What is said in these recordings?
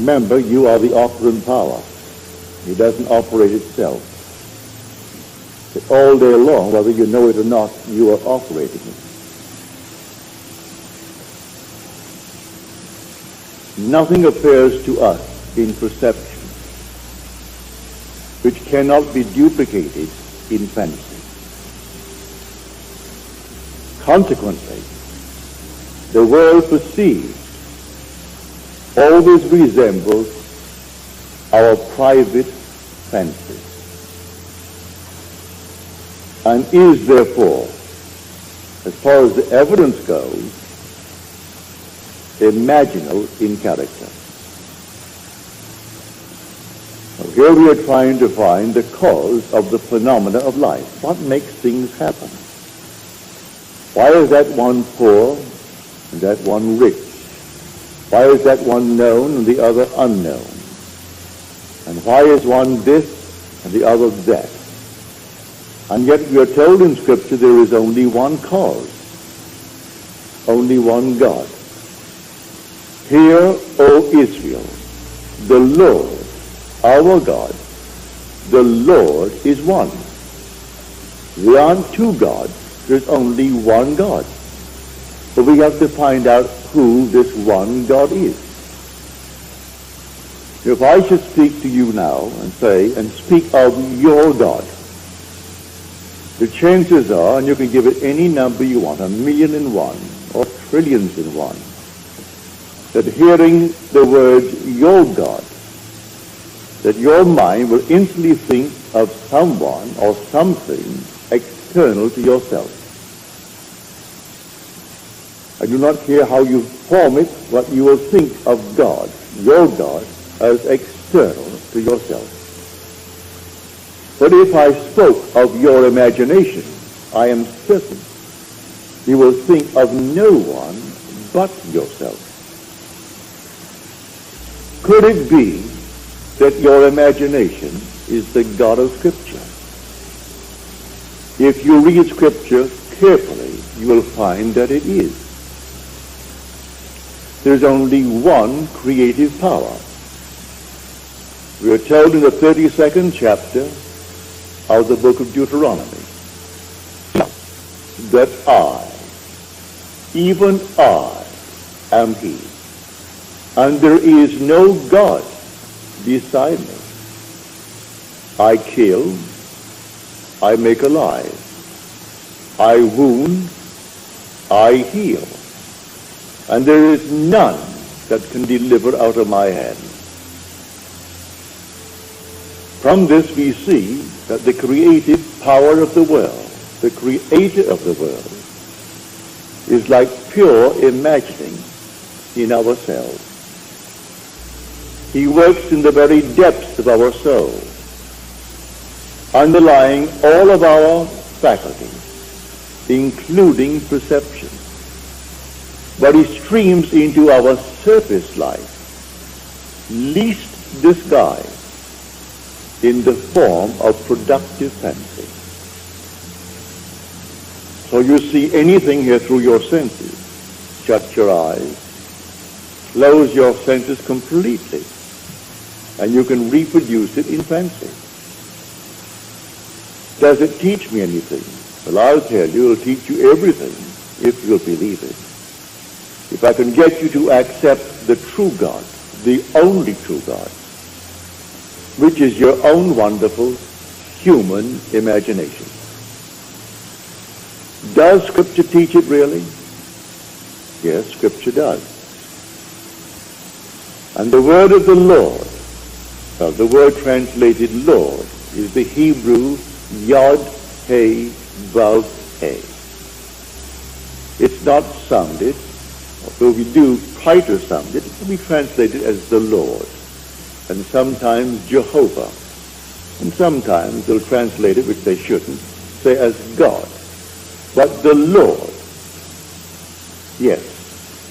Remember, you are the operant power. It doesn't operate itself. But all day long, whether you know it or not, you are operating it. Nothing appears to us in perception which cannot be duplicated in fancy. Consequently, the world perceived always resembles our private fancy, and is therefore, as far as the evidence goes, imaginal in character. Now, here we are trying to find the cause of the phenomena of life. What makes things happen? Why is that one poor and that one rich? Why is that one known and the other unknown? And why is one this and the other that? And yet we are told in Scripture there is only one cause, only one God. Hear, O Israel, the Lord, our God, the Lord is one. There aren't two gods, there's only one God. But we have to find out who this one God is. If I should speak to you now and say, and speak of your God, the chances are, and you can give it any number you want, 1,000,001 or trillions in one, that hearing the words your God, that your mind will instantly think of someone or something external to yourself. I do not care how you form it, but you will think of God, your God, as external to yourself. But if I spoke of your imagination, I am certain you will think of no one but yourself. Could it be that your imagination is the God of Scripture? If you read Scripture carefully, you will find that it is. There's only one creative power. We are told in the 32nd chapter of the book of Deuteronomy that I, even I, am He, and there is no God beside me. I kill, I make alive, I wound, I heal, and there is none that can deliver out of my hand. From this we see that the creative power of the world, the creator of the world, is like pure imagining in ourselves. He works in the very depths of our soul, underlying all of our faculties, including perception. But he streams into our surface life, least disguised, in the form of productive fancy. So you see anything here through your senses. Shut your eyes, close your senses completely, and you can reproduce it in fancy. Does it teach me anything? Well, I'll tell you, it'll teach you everything if you'll believe it. If I can get you to accept the true God, the only true God, which is your own wonderful human imagination. Does Scripture teach it really? Yes, Scripture does. And the word of the Lord, the word translated Lord, is the Hebrew Yod He Vav He. It's not sounded, although we do try to sound it, it can be translated as the Lord, and sometimes Jehovah, and sometimes they'll translate it, which they shouldn't, say as God. But the Lord, yes.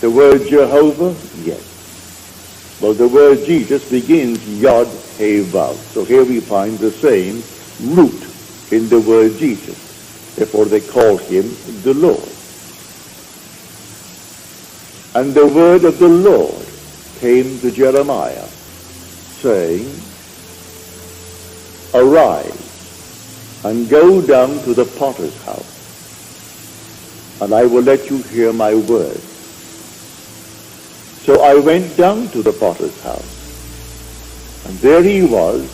The word Jehovah, yes. Well, the word Jesus begins Yod He Vav. So here we find the same root in the word Jesus. Therefore they call him the Lord. And the word of the Lord came to Jeremiah saying, "Arise and go down to the potter's house, and I will let you hear my word." So I went down to the potter's house, and there he was,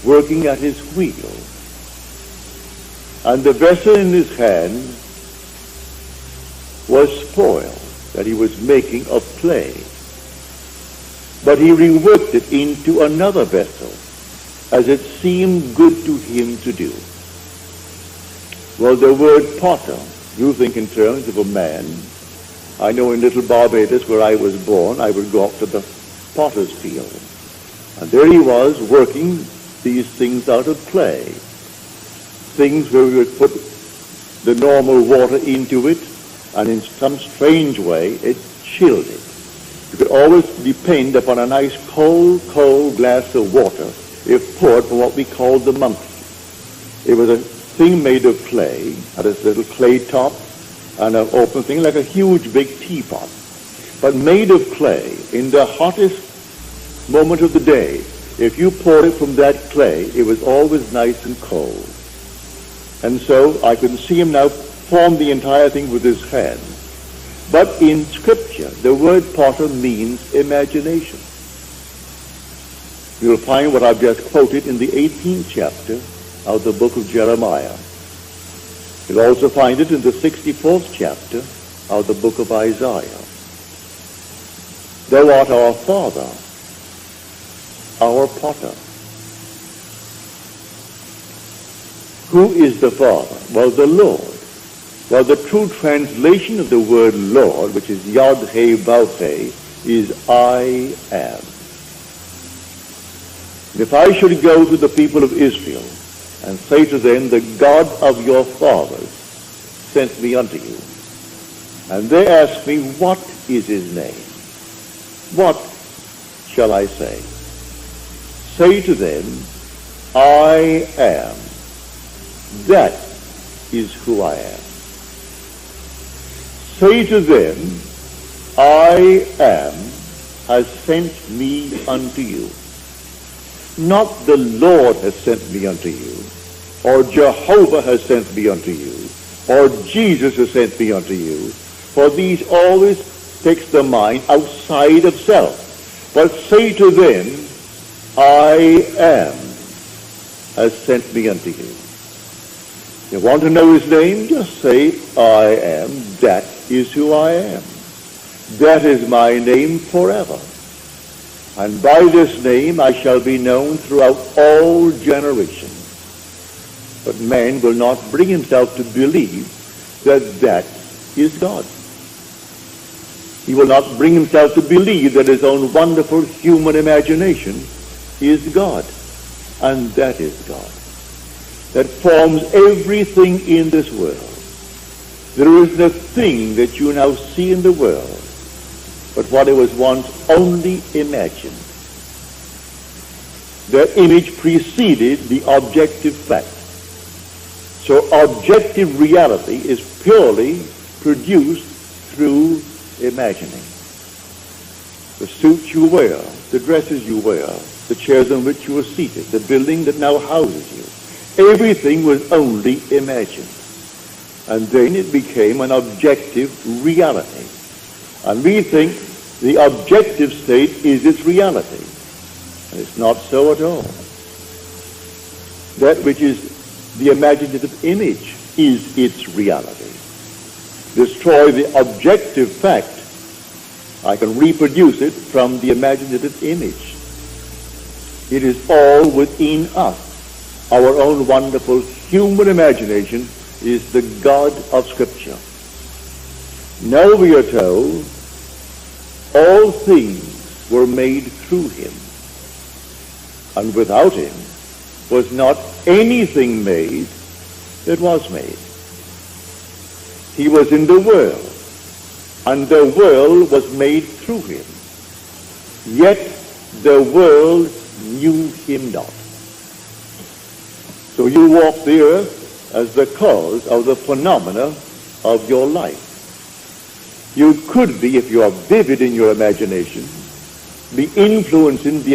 working at his wheel. And the vessel in his hand was spoiled, that he was making of clay. But he reworked it into another vessel, as it seemed good to him to do. Well, the word potter, you think in terms of a man. I know in little Barbados, where I was born, I would go up to the potter's field. And there he was, working these things out of clay. Things where we would put the normal water into it, and in some strange way, it chilled it. You could always depend upon a nice cold glass of water if poured from what we called the monkey. It was a thing made of clay, had a little clay top, and an open thing like a huge big teapot, but made of clay. In the hottest moment of the day, if you poured it from that clay, it was always nice and cold. And so I can see him now form the entire thing with his hand. But in Scripture, the word potter means imagination. You'll find what I've just quoted in the 18th chapter of the book of Jeremiah. You'll also find it in the 64th chapter of the book of Isaiah. Thou art our Father, our potter. Who is the Father? Well, the Lord. Well, the true translation of the word Lord, which is Yod-He-Vav-He, is I am. And if I should go to the people of Israel and say to them, "The God of your fathers sent me unto you," and they ask me, "What is his name?" what shall I say? Say to them, I am. That is who I am. Say to them, I am has sent me unto you. Not the Lord has sent me unto you, or Jehovah has sent me unto you, or Jesus has sent me unto you, for these always takes the mind outside of self. But say to them, I am has sent me unto you. You want to know his name? Just say, I am. That is who I am. That is my name forever. And by this name I shall be known throughout all generations. But man will not bring himself to believe that that is God. He will not bring himself to believe that his own wonderful human imagination is God. And that is God. That forms everything in this world. There is a thing that you now see in the world but what it was once only imagined. The image preceded the objective fact. So objective reality is purely produced through imagining. The suits you wear, the dresses you wear, the chairs on which you are seated, the building that now houses you, everything was only imagined. And then it became an objective reality. And we think the objective state is its reality. And it's not so at all. That which is the imaginative image is its reality. Destroy the objective fact, I can reproduce it from the imaginative image. It is all within us. Our own wonderful human imagination is the God of Scripture. Now we are told, all things were made through him, and without him was not anything made that was made. He was in the world, and the world was made through him, yet the world knew him not. So you walk the earth as the cause of the phenomena of your life. You could be, if you are vivid in your imagination, be influencing the